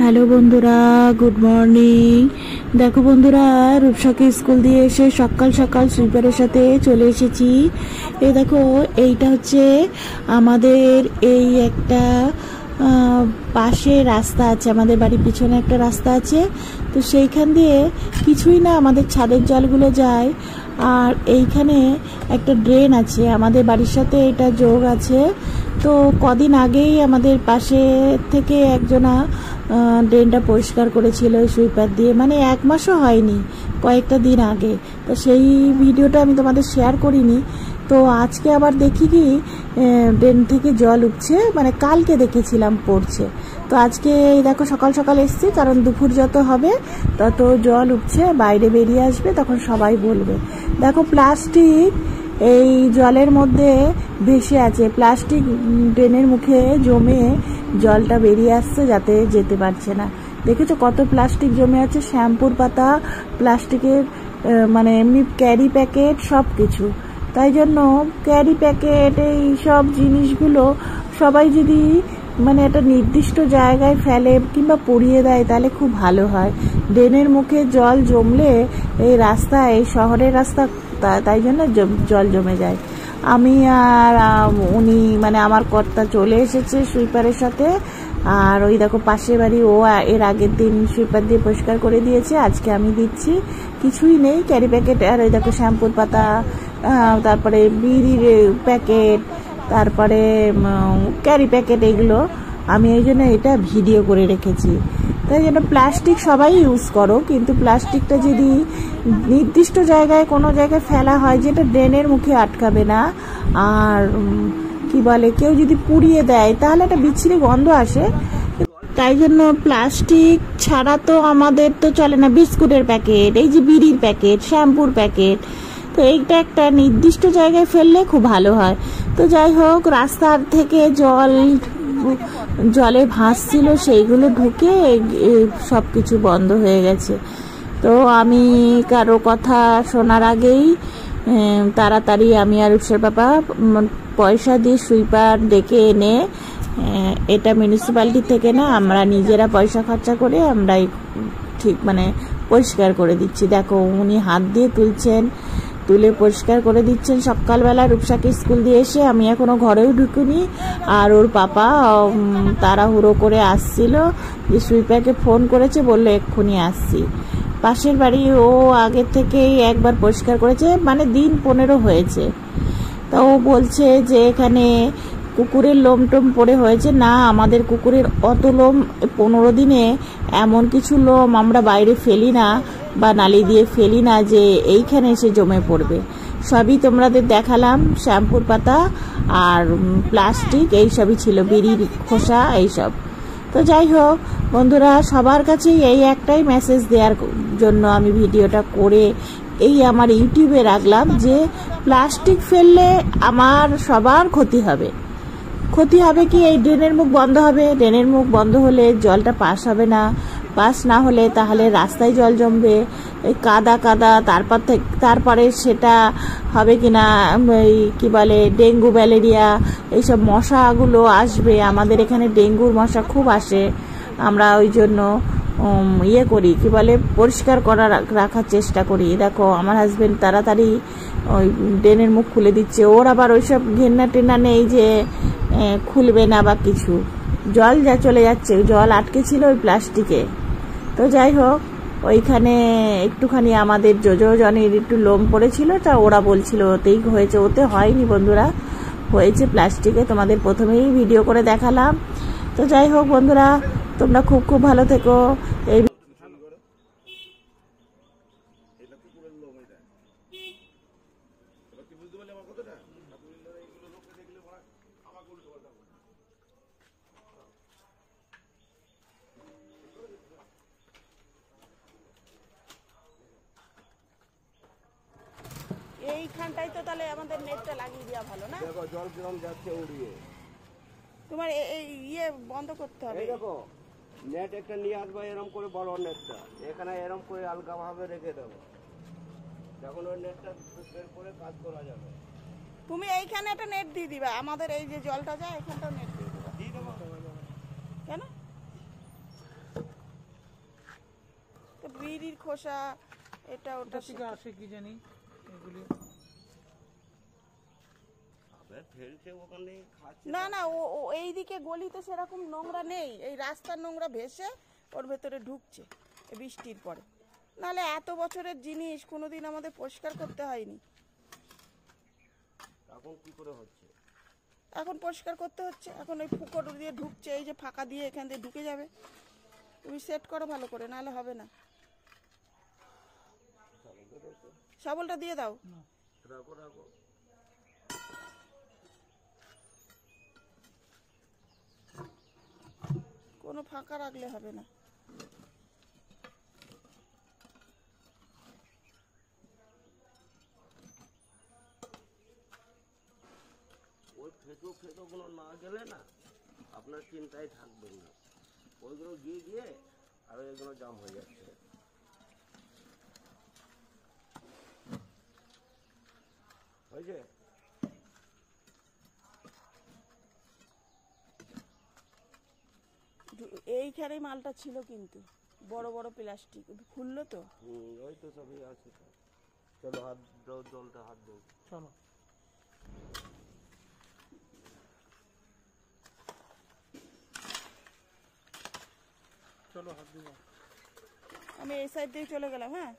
Hello বন্ধুরা, good morning. দেখো বন্ধুরা, রূপসাকে স্কুল দিয়ে এসে সকাল সকাল সুইপারের সাথে চলে এসেছি। এই দেখো, এইটা হচ্ছে আমাদের এই একটা পাশে রাস্তা আছে, আমাদের বাড়ির পিছনে একটা রাস্তা আছে। তো সেইখান দিয়ে কিছুই না আমাদের ছাদের জলগুলো যায়। আর এইখানে একটা ড্রেন আছে, আমাদের বাড়ির সাথে এটা যোগ আছে। তো কদিন আগেই আমাদের পাশে থেকে একজনা ড্রেনটা পরিষ্কার করেছিল সুইপার দিয়ে, মানে 1 মাসও হয়নি, কয়েকটা দিন আগে। তো সেই ভিডিওটা আমি তোমাদের শেয়ার করিনি। তো আজকে আবার দেখি কি ড্রেন থেকে জল উঠছে, মানে কালকে দেখেছিলাম পড়ছে। তো আজকে এই দেখো সকাল সকাল এসছি, কারণ দুপুর যত হবে তত জল উঠছে, বাইরে বেরিয়ে আসবে, তখন সবাই বলবে। দেখো প্লাস্টিক এই জলের মধ্যে ভেসে আছে, প্লাস্টিক ড্রেনের মুখে জমে জলটা বেরিয়ে আসছে, যাতে যেতে পারছে না। দেখেছো কত প্লাস্টিক জমে আছে, শ্যাম্পুর পাতা, প্লাস্টিকের মানে এমনি ক্যারি প্যাকেট, সব কিছু। তাই জন্য ক্যারি প্যাকেট এই সব জিনিসগুলো সবাই যদি মানে একটা নির্দিষ্ট জায়গায় ফেলে কিংবা পুড়িয়ে দেয়, তাহলে খুব ভালো হয়। ড্রেনের মুখে জল জমলে এই রাস্তা, এই শহরের রাস্তা, তাই জন্য জল জমে যায়। আমি আর উনি মানে আমার কর্তা চলে এসেছে সুইপারের সাথে। আর ওই দেখো পাশের বাড়ি, ও এর আগের দিন সুইপার দিয়ে পরিষ্কার করে দিয়েছে, আজকে আমি দিচ্ছি। কিছুই নেই, ক্যারি প্যাকেট আর ওই দেখো শ্যাম্পুর পাতা, তারপরে বিড়ির প্যাকেট, তারপরে ক্যারি প্যাকেট, এগুলো আমি এই জন্য এটা ভিডিও করে রেখেছি। তাই জন্য প্লাস্টিক সবাই ইউজ করো, কিন্তু প্লাস্টিকটা যদি নির্দিষ্ট জায়গায় কোনো জায়গায় ফেলা হয় যেটা ড্রেনের মুখে আটকাবে না, আর কি বলে কেউ যদি পুড়িয়ে দেয় তাহলে একটা বিচ্ছিরি গন্ধ আসে। তাই জন্য প্লাস্টিক ছাড়া তো আমাদের তো চলে না। বিস্কুটের প্যাকেট, এই যে বিড়ির প্যাকেট, শ্যাম্পুর প্যাকেট, তো এইটা একটা নির্দিষ্ট জায়গায় ফেললে খুব ভালো হয়। তো যাই হোক, রাস্তার থেকে জলে ভাসছিল, সেইগুলো ঢুকে সব কিছু বন্ধ হয়ে গেছে। তো আমি কারো কথা শোনার আগেই তাড়াতাড়ি আমি আর রূপসার বাবা পয়সা দিয়ে সুইপার ডেকে এনে, এটা মিউনিসিপ্যালিটি থেকে না, আমরা নিজেরা পয়সা খরচা করে আমরাই ঠিক মানে পরিষ্কার করে দিচ্ছি। দেখো উনি হাত দিয়ে তুলে পরিষ্কার করে দিচ্ছেন সকালবেলা রূপসাকে স্কুল দিয়ে এসে। আমি এখনো ঘরেও ঢুকিনি, আর ওর পাপা তাড়াহুড়ো করে আসছিল, যে সুইপারকে ফোন করেছে, বললো এক্ষুনি আসছি। পাশের বাড়ি ও আগের থেকেই একবার পরিষ্কার করেছে, মানে দিন 15 হয়েছে। তা ও বলছে যে এখানে কুকুরের লোম টোম পড়ে হয়েছে। না, আমাদের কুকুরের অত লোম 15 দিনে এমন কিছু লোম আমরা বাইরে ফেলি না বা নালি দিয়ে ফেলি না যে এইখানে এসে জমে পড়বে। সবই তোমাদের দেখালাম, শ্যাম্পুর পাতা আর প্লাস্টিক এইসবই ছিল, বিড়ির খোসা এইসব। তো যাই হোক বন্ধুরা, সবার কাছেই এই একটাই মেসেজ দেওয়ার জন্য আমি ভিডিওটা করে এই আমার ইউটিউবে রাখলাম, যে প্লাস্টিক ফেললে আমার সবার ক্ষতি হবে। কি, এই ড্রেনের মুখ বন্ধ হবে, ড্রেনের মুখ বন্ধ হলে জলটা পাস হবে না, পাস না হলে তাহলে রাস্তায় জল জমবে, এই কাদা, তারপরে সেটা হবে কিনা এই কি বলে ডেঙ্গু, ম্যালেরিয়া, এইসব মশাগুলো আসবে। আমাদের এখানে ডেঙ্গুর মশা খুব আসে, আমরা ওই জন্য করি, কি বলে পরিষ্কার রাখার চেষ্টা করি। দেখো আমার হাজবেন্ড তাড়াতাড়ি ওই ড্রেনের মুখ খুলে দিচ্ছে, ওর আবার ওইসব ঘেন্না টেন্না নেই যে খুলবে না বা কিছু। জল যা চলে যাচ্ছে, জল আটকে ছিল ওই প্লাস্টিকে। তো যাই হোক, ওইখানে একটুখানি আমাদের জনের একটু লোম পড়েছিল, তা ওরা বলছিল ওতেই হয়েছে। ওতে হয়নি বন্ধুরা, হয়েছে প্লাস্টিকে, তোমাদের প্রথমেই ভিডিও করে দেখালাম। তো যাই হোক বন্ধুরা, তোমরা খুব খুব ভালো থেকো। এই এইখানটাই তো তাহলে আমাদের নেটটা লাগিয়ে দেওয়া ভালো না? দেখো জল কিরম যাচ্ছে উড়িয়ে, তোমার এই বন্ধ করতে হবে। দেখো নেট একটা নিয়ে আসবো, এরকম করে বড় নেটটা এখানে এরকম করে আলগা ভাবে রেখে দেবো, যখন ওই নেটটা বের করে কাজ করা যাবে। তুমি এইখানে একটা নেট দিয়ে দিবা, আমাদের এই যে জলটা যায় এখানটাও নেট দিয়ে দিবা। কেন? বিড়ির খোসা, এটা ওটা থেকে আসে কি জানি এগুলি। ফেলছে ওখানে, খাচ্ছে। না না, ও এইদিকে গলিতে সেরকম নোংরা নেই, এই রাস্তার নোংরা ভেসে ওর ভেতরে ঢুকছে এই বৃষ্টির পরে। নাহলে এত বছরের জিনিস কোনোদিন আমাদের পরিষ্কার করতে হয়নি। এখন কি করে হচ্ছে? এখন পরিষ্কার করতে হচ্ছে, এখন ওই ফুকর দিয়ে ঢুকছে, এই যে ফাঁকা দিয়ে এখান দিয়ে ঢুকে যাবে। তুমি সেট করো ভালো করে, নাহলে হবে না। শাবলটা দিয়ে দাও। রাখো রাখো। কোনো ফাঁকা রাখলে হবে না। ওই ফেঁকো গুলো না গেলে না আপনার চিন্তায় থাকবেন না, ওইগুলো গিয়ে গিয়ে আর এগুলো জাম হয়ে যাচ্ছে। হয়েছে? এইখানেই মালটা ছিল কিন্তু বড় বড় প্লাস্টিক, খুললো তো। ওই তো সবই আছে। চলো হাত দাও, জলটা হাত দাও। চলো চলো হাত দিব। আমি এই সাইড দিয়ে চলে গেলাম। হ্যাঁ।